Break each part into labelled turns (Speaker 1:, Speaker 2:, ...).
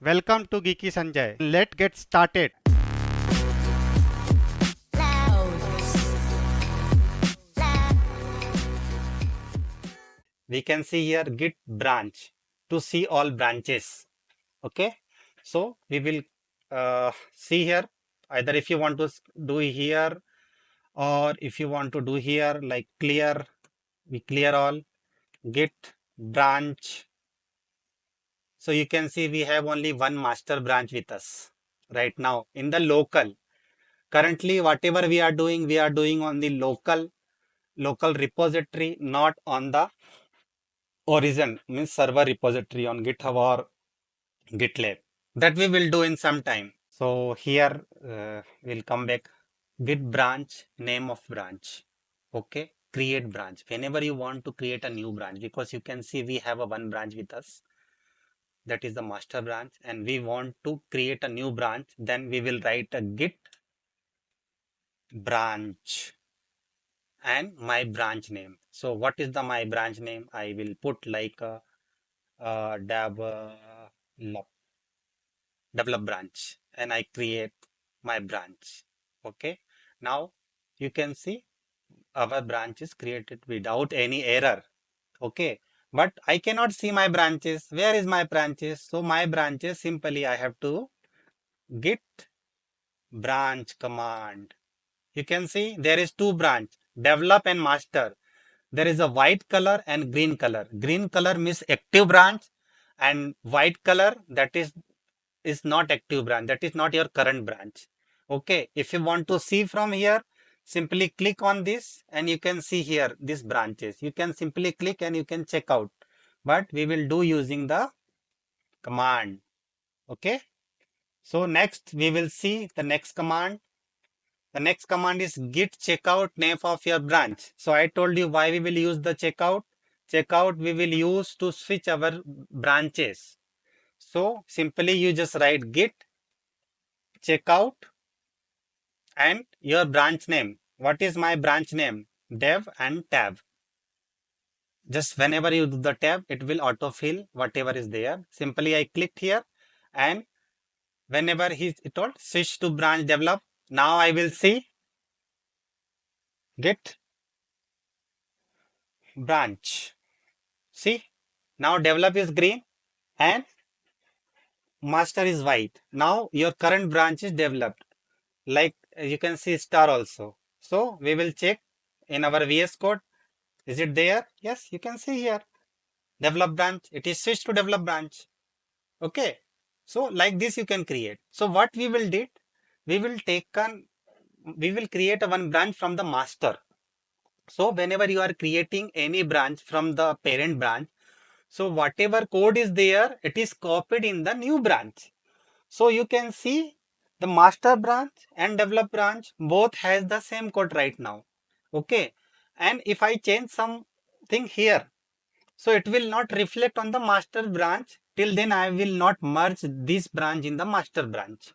Speaker 1: Welcome to Geeky Sanjay. Let's get started. We can see here git branch to see all branches. Okay, so we will see here either if you want to do here or if you want to do here like clear, we clear all git branch. So you can see we have only one master branch with us right now in the local. Currently, whatever we are doing on the local repository, not on the origin, means server repository on GitHub or GitLab. That we will do in some time. So here we'll come back. Git branch, name of branch. Okay, create branch. Whenever you want to create a new branch, because you can see we have a one branch with us. That is the master branch, and we want to create a new branch. Then we will write a git branch and my branch name. So what is the my branch name? I will put like a develop branch, and I create my branch. Okay. Now you can see our branch is created without any error. Okay. But I cannot see my branches. Where is my branches? So my branches simply I have to git branch command. You can see there is two branch, develop and master. There is a white color and green color. Green color means active branch, and white color that is not active branch. That is not your current branch. Okay. If you want to see from here, simply click on this and you can see here these branches. You can simply click and you can check out. But we will do using the command. Okay. So next we will see the next command. The next command is git checkout name of your branch. So I told you why we will use the checkout. Checkout we will use to switch our branches. So simply you just write git checkout and your branch name. What is my branch name? Dev and tab. Just whenever you do the tab, it will autofill whatever is there. Simply I clicked here, and whenever it told switch to branch develop. Now I will see git branch. See, now develop is green and master is white. Now your current branch is developed. Like you can see star also. So we will check in our VS Code. Is it there? Yes, you can see here. Develop branch. It is switched to develop branch. Okay. So like this you can create. So what we will did, we will create a one branch from the master. So whenever you are creating any branch from the parent branch, so whatever code is there, it is copied in the new branch. So you can see the master branch and develop branch both has the same code right now. Okay. And if I change something here, so it will not reflect on the master branch. Till then I will not merge this branch in the master branch.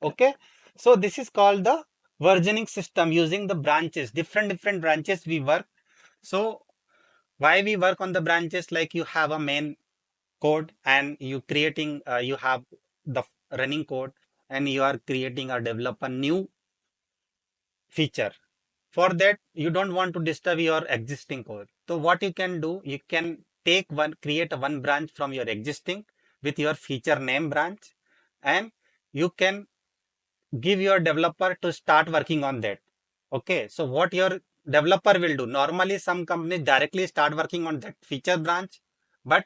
Speaker 1: Okay. So this is called the versioning system using the branches, different branches we work. So why we work on the branches, like you have a main code and you have the running code and you are creating or develop a new feature. For that you don't want to disturb your existing code. So what you can do, you can create a one branch from your existing with your feature name branch, and you can give your developer to start working on that. Okay, so what your developer will do, normally some companies directly start working on that feature branch, but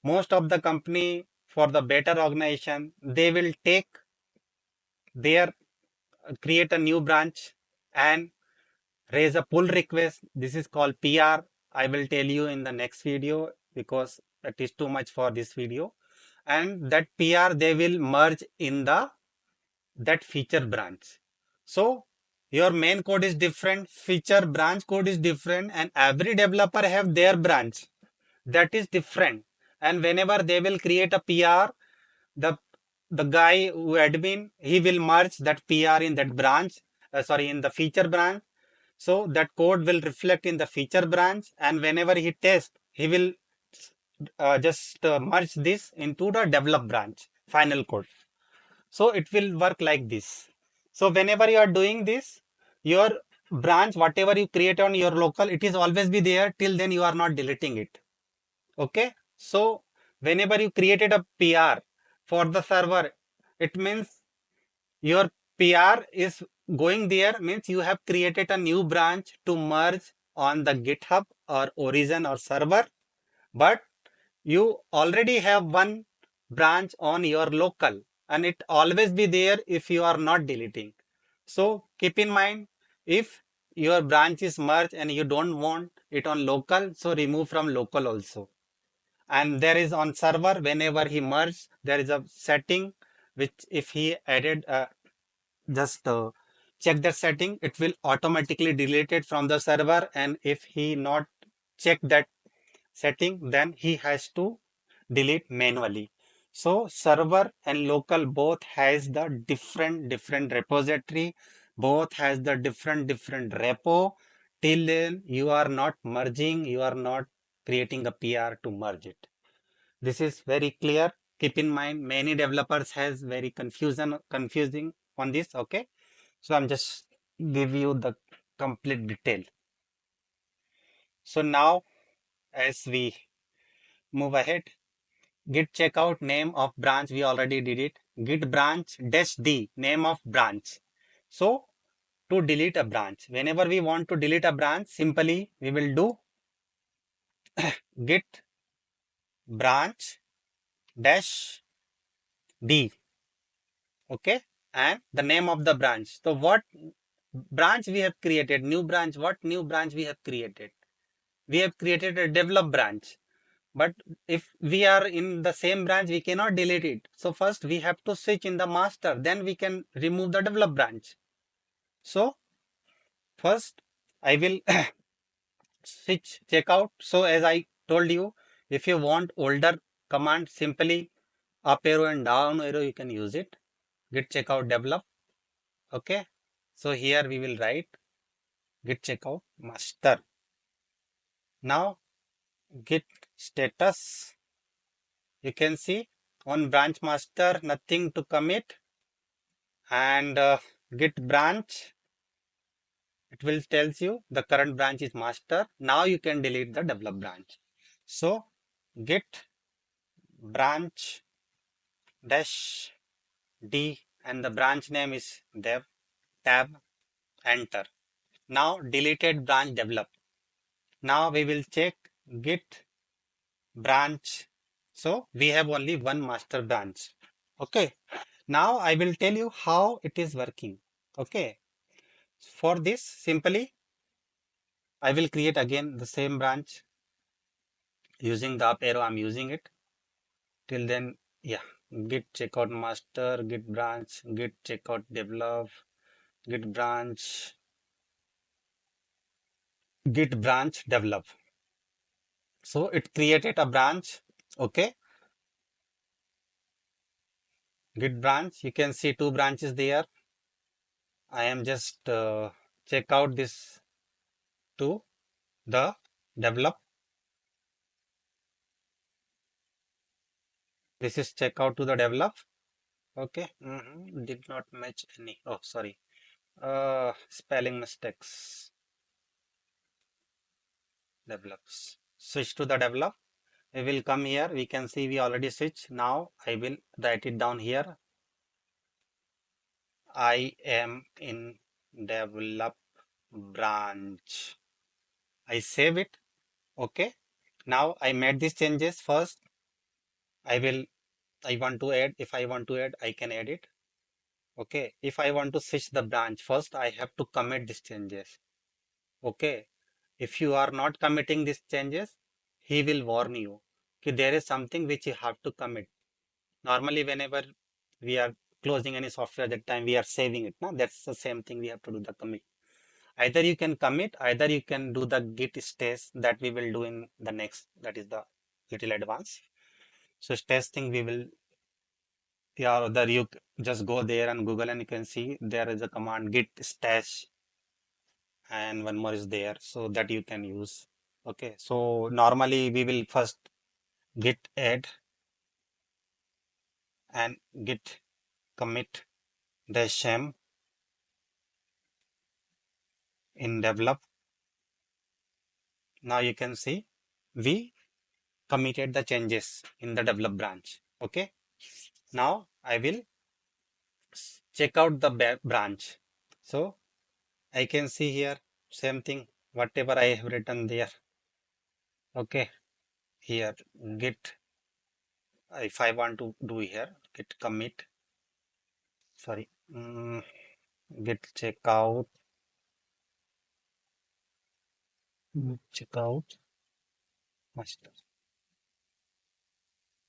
Speaker 1: most of the company, for the better organization, they will take their create a new branch and raise a pull request. This is called PR. I will tell you in the next video because that is too much for this video. And that PR they will merge in that feature branch. So your main code is different, feature branch code is different, and every developer have their branch that is different. And whenever they will create a PR, the guy who admin, he will merge that PR in that branch, in the feature branch. So that code will reflect in the feature branch, and whenever he tests, he will just merge this into the develop branch. final code. So it will work like this. So whenever you are doing this, your branch, whatever you create on your local, it is always be there till then you are not deleting it. Okay. So whenever you created a PR for the server, it means your PR is going there, means you have created a new branch to merge on the GitHub or Origin or server, but you already have one branch on your local and it always be there if you are not deleting. So keep in mind, if your branch is merged and you don't want it on local, so remove from local also. And there is on server, whenever he merged, there is a setting which if he added just check that setting, it will automatically delete it from the server. And if he not check that setting, then he has to delete manually. So server and local both has the different repository, both has the different repo. Till then you are not merging, you are not creating a PR to merge it. This is very clear. Keep in mind, many developers has very confusing on this. Okay, so I'm just give you the complete detail. So now as we move ahead, git checkout name of branch, we already did it. Git branch dash d, name of branch. So to delete a branch, whenever we want to delete a branch, simply we will do git branch dash d. Okay, and the name of the branch. So what branch we have created? New branch. What new branch we have created? We have created a develop branch. But if we are in the same branch, we cannot delete it. So first we have to switch in the master, then we can remove the develop branch. So first I will switch checkout. So as I told you, if you want older command, simply up arrow and down arrow, you can use it. Git checkout develop. Okay. So here we will write git checkout master. Now git status. You can see on branch master, nothing to commit. And git branch, it will tells you the current branch is master. Now you can delete the develop branch. So git branch dash d and the branch name is dev, tab, enter. Now deleted branch develop. Now we will check git branch. So we have only one master branch. Okay. Now I will tell you how it is working. Okay. For this, simply I will create again the same branch using the up arrow. I'm using it. Till then, yeah, git checkout master, git branch, git checkout develop, git branch, git branch develop. So it created a branch. Okay, git branch. You can see two branches there. I am just check out this to the develop. This is check out to the develop. Okay, did not match any. Oh, sorry. Spelling mistakes. Develops. Switch to the develop. We will come here. We can see we already switch. Now I will write it down here. I am in develop branch. I save it. Okay. Now I made these changes. First, I want to add. If I want to add, I can add it. Okay. If I want to switch the branch, first I have to commit these changes. Okay. If you are not committing these changes, he will warn you. Okay, there is something which you have to commit. Normally, whenever we are closing any software, that time we are saving it. No? That's the same thing we have to do the commit. Either you can commit, either you can do the git stash that we will do in the next, that is the little advanced. So stash thing we will, yeah, other you just go there and Google and you can see there is a command git stash and one more is there so that you can use. Okay, so normally we will first git add and git commit dash m in develop. Now you can see we committed the changes in the develop branch. Okay. Now I will check out the branch. So I can see here same thing, whatever I have written there. Okay. Here git, if I want to do here, git commit, sorry, git checkout, checkout master.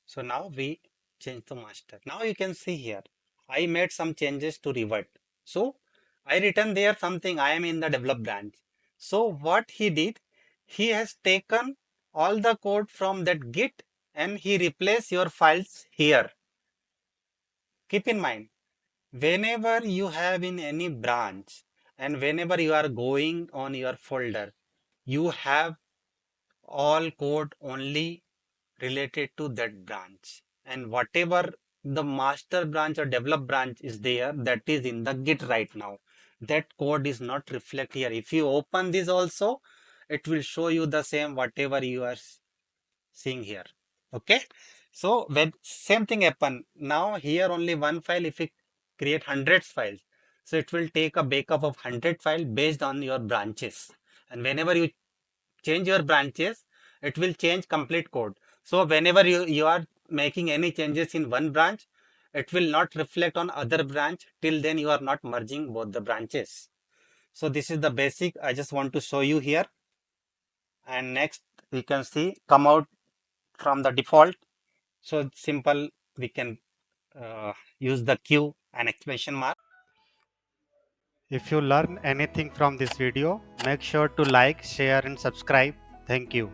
Speaker 1: So now we change the master. Now you can see here, I made some changes to revert. So I written there something, I am in the develop branch. So what he did, he has taken all the code from that git and he replaced your files here. Keep in mind, whenever you have in any branch and whenever you are going on your folder, you have all code only related to that branch, and whatever the master branch or develop branch is there, that is in the git right now. That code is not reflect here. If you open this also, it will show you the same whatever you are seeing here. Okay. So when same thing happen, now here only one file, if we create hundreds files, so it will take a backup of 100 file based on your branches, and whenever you change your branches, it will change complete code. So whenever you are making any changes in one branch, it will not reflect on other branch till then you are not merging both the branches. So this is the basic I just want to show you here. And next we can see come out from the default. So simple, we can use the Q and exclamation mark. If you learn anything from this video, make sure to like, share and subscribe. Thank you.